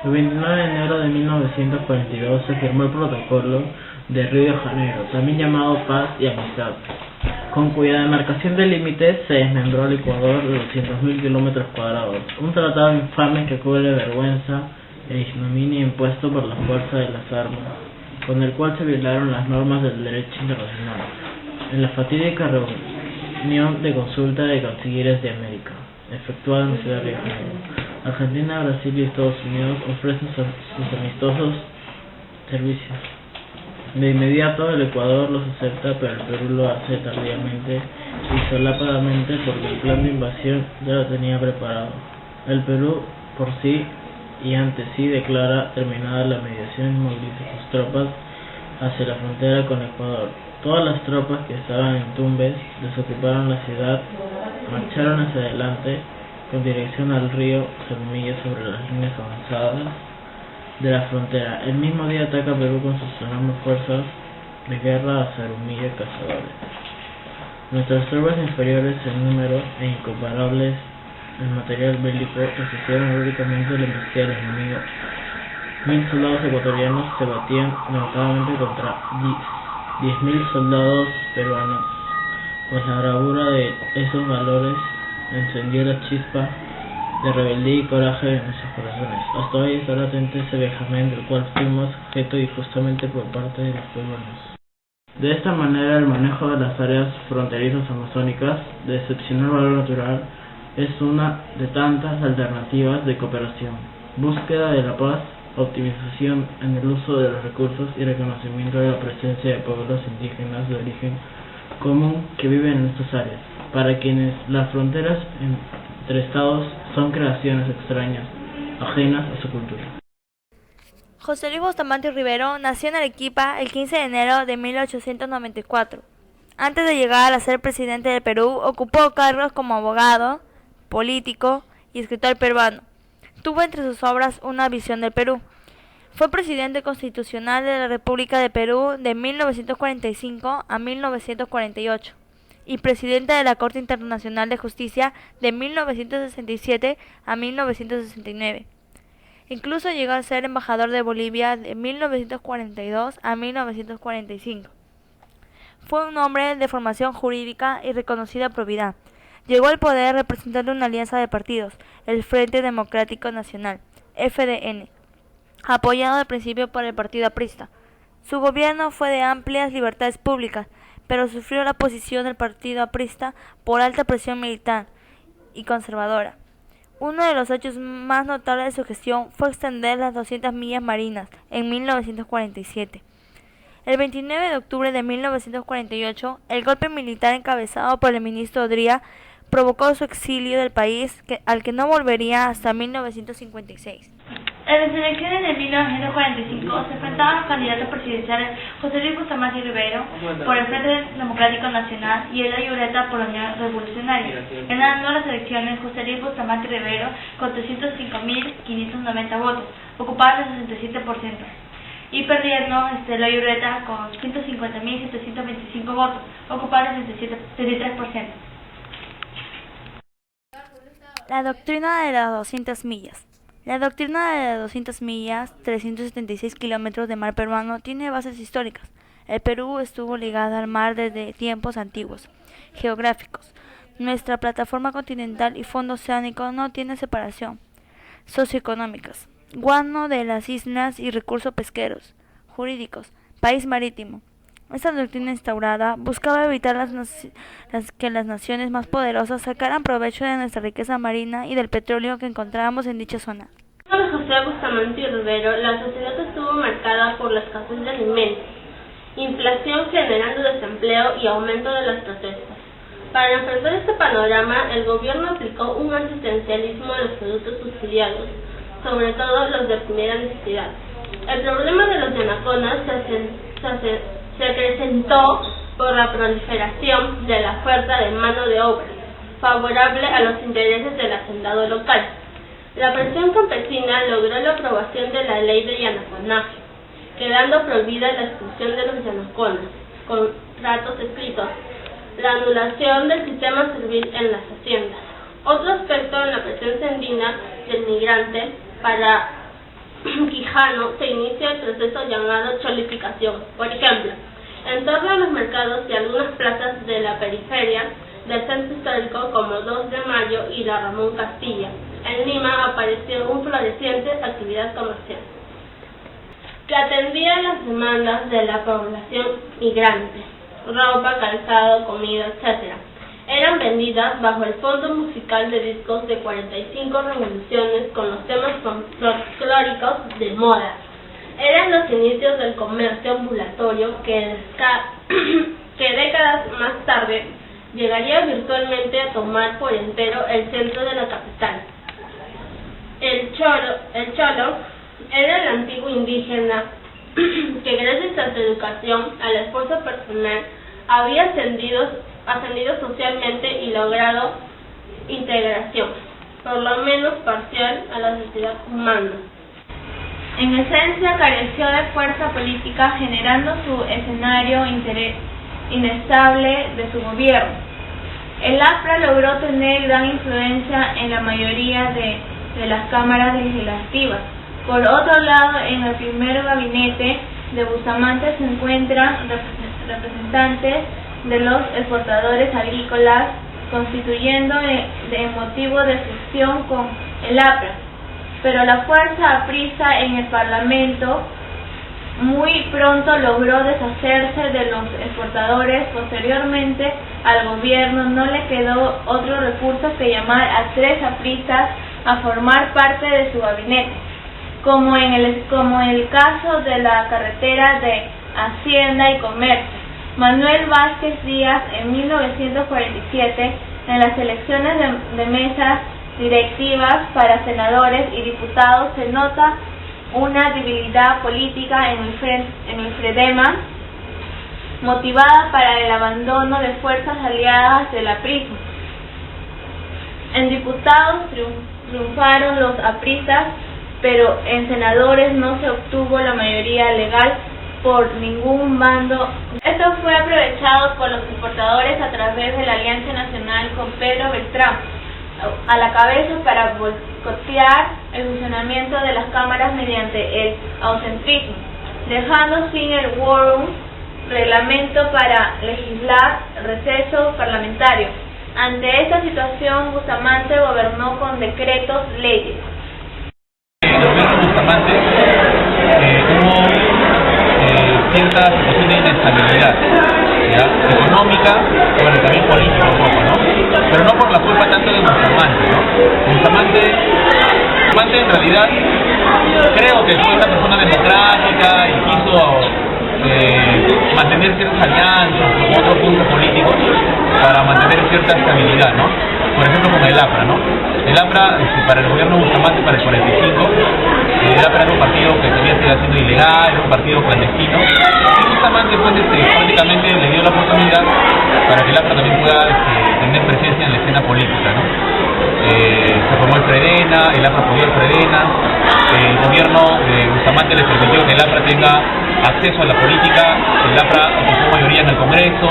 El 29 de enero de 1942 se firmó el Protocolo de Río de Janeiro, también llamado Paz y Amistad, con cuya demarcación de límites se desmembró el Ecuador de 200.000 kilómetros cuadrados, un tratado infame que cubre vergüenza e ignominia impuesto por la fuerza de las armas, con el cual se violaron las normas del derecho internacional, en la fatídica reunión de consulta de cancilleres de América, efectuada en Ciudad de Janeiro. Argentina, Brasil y Estados Unidos ofrecen sus amistosos servicios. De inmediato el Ecuador los acepta, pero el Perú lo hace tardíamente y solapadamente porque el plan de invasión ya lo tenía preparado. El Perú por sí y ante sí declara terminada la mediación y moviliza sus tropas hacia la frontera con Ecuador. Todas las tropas que estaban en Tumbes desocuparon la ciudad, marcharon hacia adelante con dirección al río Zarumilla sobre las líneas avanzadas de la frontera. El mismo día ataca Perú con sus enormes fuerzas de guerra a Zarumilla cazadores. Nuestras tropas inferiores en número e incomparables en material bélico resistieron heroicamente la embestida del enemigo. 1.000 soldados ecuatorianos se batían derrotadamente contra 10.000 soldados peruanos, pues la bravura de esos valores encendió la chispa de rebeldía y coraje en nuestros corazones. Hasta hoy está latente ese vejamen del cual fuimos objeto injustamente por parte de los peruanos. De esta manera, el manejo de las áreas fronterizas amazónicas, de excepcional valor natural, es una de tantas alternativas de cooperación, búsqueda de la paz, optimización en el uso de los recursos y reconocimiento de la presencia de pueblos indígenas de origen común que viven en estas áreas, para quienes las fronteras entre estados son creaciones extrañas, ajenas a su cultura. José Luis Bustamante Rivero nació en Arequipa el 15 de enero de 1894. Antes de llegar a ser presidente del Perú, ocupó cargos como abogado, político y escritor peruano. Tuvo entre sus obras Una visión del Perú. Fue presidente constitucional de la República de Perú de 1945 a 1948 y presidente de la Corte Internacional de Justicia de 1967 a 1969. Incluso llegó a ser embajador de Bolivia de 1942 a 1945. Fue un hombre de formación jurídica y reconocida probidad. Llegó al poder representando una alianza de partidos, el Frente Democrático Nacional, FDN, apoyado al principio por el Partido Aprista. Su gobierno fue de amplias libertades públicas, pero sufrió la oposición del Partido Aprista por alta presión militar y conservadora. Uno de los hechos más notables de su gestión fue extender las 200 millas marinas en 1947. El 29 de octubre de 1948, el golpe militar encabezado por el ministro Odría provocó su exilio del país, al que no volvería hasta 1956. En las elecciones de 1945 se enfrentaban los candidatos presidenciales José Luis Bustamante Rivero por el Frente Democrático Nacional y Eloy Ureta por la Unión Revolucionaria. Ganando las elecciones José Luis Bustamante Rivero con 305.590 votos, ocupaba el 67%, y perdiendo Eloy Ureta con 150.725 votos, ocupaba el 63%. La doctrina de las 200 millas. La doctrina de las 200 millas, 376 kilómetros de mar peruano, tiene bases históricas. El Perú estuvo ligado al mar desde tiempos antiguos, geográficos. Nuestra plataforma continental y fondo oceánico no tienen separación. Socioeconómicas. Guano de las islas y recursos pesqueros. Jurídicos. País marítimo. Esta doctrina instaurada buscaba evitar que las naciones más poderosas sacaran provecho de nuestra riqueza marina y del petróleo que encontrábamos en dicha zona. Con José Bustamante Rivero, la sociedad estuvo marcada por la escasez de alimentos, inflación generando desempleo y aumento de las protestas. Para enfrentar este panorama, el gobierno aplicó un asistencialismo a los productos subsidiados, sobre todo los de primera necesidad. El problema de los yanaconas se acrecentó por la proliferación de la oferta de mano de obra, favorable a los intereses del hacendado local. La presión campesina logró la aprobación de la ley de yanaconaje, quedando prohibida la expulsión de los yanaconas, con tratos escritos, la anulación del sistema servil en las haciendas. Otro aspecto en la presión sandina del migrante para Quijano se inicia el proceso llamado cholificación. Por ejemplo, en torno a los mercados y algunas plazas de la periferia del centro histórico como 2 de Mayo y la Ramón Castilla, en Lima apareció un floreciente actividad comercial que atendía las demandas de la población migrante: ropa, calzado, comida, etc. Eran vendidas bajo el fondo musical de discos de 45 revoluciones con los temas folclóricos de moda. Eran los inicios del comercio ambulatorio que décadas más tarde llegaría virtualmente a tomar por entero el centro de la capital. El cholo era el antiguo indígena que gracias a su educación, al esfuerzo personal, había ascendido socialmente y logrado integración, por lo menos parcial, a la sociedad humana. En esencia careció de fuerza política, generando su escenario inestable de su gobierno. El APRA logró tener gran influencia en la mayoría de las cámaras legislativas. Por otro lado, en el primer gabinete de Bustamante se encuentran representantes de los exportadores agrícolas, constituyendo de motivo de fricción con el APRA. Pero la fuerza aprista en el Parlamento muy pronto logró deshacerse de los exportadores. Posteriormente al gobierno no le quedó otro recurso que llamar a 3 apristas a formar parte de su gabinete, como en el caso de la carretera de Hacienda y Comercio. Manuel Vázquez Díaz, en 1947, en las elecciones de mesas directivas para senadores y diputados, se nota una debilidad política en el FREDEMA, motivada para el abandono de fuerzas aliadas del aprismo. En diputados triunfaron los apristas, pero en senadores no se obtuvo la mayoría legal por ningún bando. Esto fue aprovechado por los exportadores a través de la Alianza Nacional con Pedro Beltrán a la cabeza para boicotear el funcionamiento de las cámaras mediante el aucentrismo, dejando sin el quórum, reglamento para legislar, receso parlamentario. Ante esta situación, Bustamante gobernó con decretos leyes. El gobierno Bustamante tuvo cierta situación de inestabilidad, ¿ya? Económica, bueno, también política un poco, ¿no? Pero no por la culpa tanto de Bustamante, ¿no? Bustamante en realidad creo que fue una persona democrática y quiso mantener ciertas alianzas con otros grupos políticos para mantener cierta estabilidad, ¿no? Por ejemplo con el APRA, ¿no? El APRA, para el gobierno Bustamante, para el 45, el APRA era un partido que todavía seguía siendo ilegal, era un partido clandestino, y Bustamante pues, prácticamente le dio la oportunidad para que el APRA también pueda tener presencia en la escena política, ¿no? Se formó el FREDENA, el APRA apoyó el FREDENA, el gobierno de Bustamante le permitió que el APRA tenga acceso a la política, el APRA ocupó mayoría en el Congreso,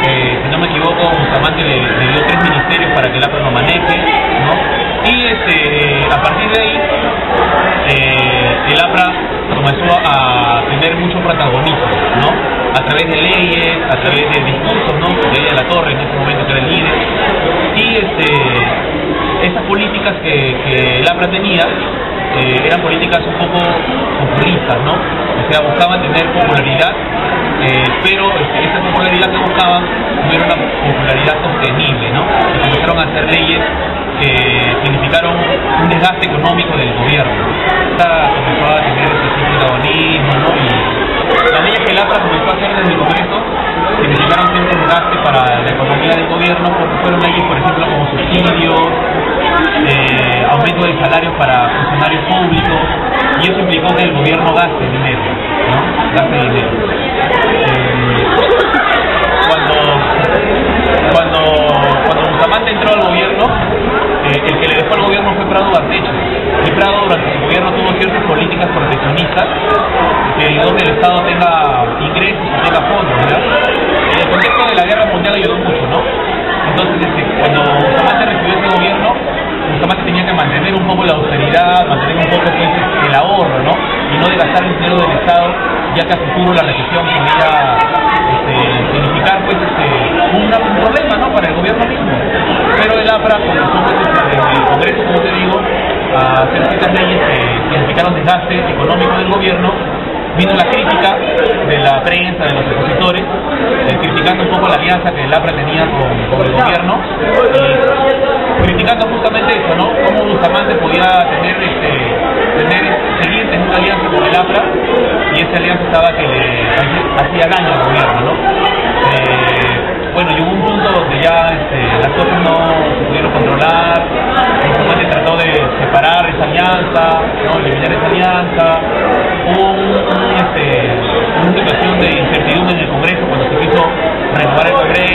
si no me equivoco, Bustamante le dio 3 ministerios para que el APRA lo maneje, ¿no? Y a partir de ahí, el APRA comenzó a tener mucho protagonismo, ¿no? A través de leyes, a través de discursos, ¿no? De ella La Torre, en ese momento que era el líder, y esas políticas que el APRA tenía eran políticas un poco populistas, ¿no? O sea, buscaban tener popularidad, pero esa popularidad que buscaban no era una popularidad sostenible, ¿no? Y comenzaron a hacer leyes que significaron un desgaste económico del gobierno. Comenzó a tener ese protagonismo, ¿no? Y las leyes que el APRA comenzó a hacer desde el Congreso significaron cierto desgaste para la economía del gobierno, porque fueron leyes, por ejemplo, como subsidios, aumento de salarios para funcionarios públicos, y eso implicó que el gobierno gaste dinero, ¿no? Gaste dinero. Cuando Bustamante entró al gobierno, el que le dejó al gobierno fue Prado Bartecho. Y Prado durante su gobierno tuvo ciertas políticas proteccionistas que ayudó que el Estado tenga ingresos y tenga fondos, ¿verdad? En el contexto de la guerra mundial ayudó mucho, ¿no? Entonces, cuando Bustamante recibió ese gobierno, Bustamante tenía que mantener un poco la austeridad, mantener un poco pues, el ahorro, ¿no? ya que a futuro la recesión podría significar pues un problema, ¿no?, para el gobierno mismo. Pero el APRA comenzó desde el Congreso, como te digo, a hacer ciertas leyes que significaron desgaste económico del gobierno. Vino la crítica de la prensa, de los opositores, criticando un poco la alianza que el APRA tenía con el gobierno, y criticando justamente eso, ¿no?, cómo Bustamante podía seguir teniendo una alianza con el APRA, y esa alianza estaba que le hacía daño al gobierno, ¿no? Bueno, llegó un punto donde ya las cosas no se pudieron controlar. Bustamante trató de separar esa alianza, ¿no?, eliminar esa alianza. Hubo una situación de incertidumbre en el Congreso cuando se quiso renovar el Congreso.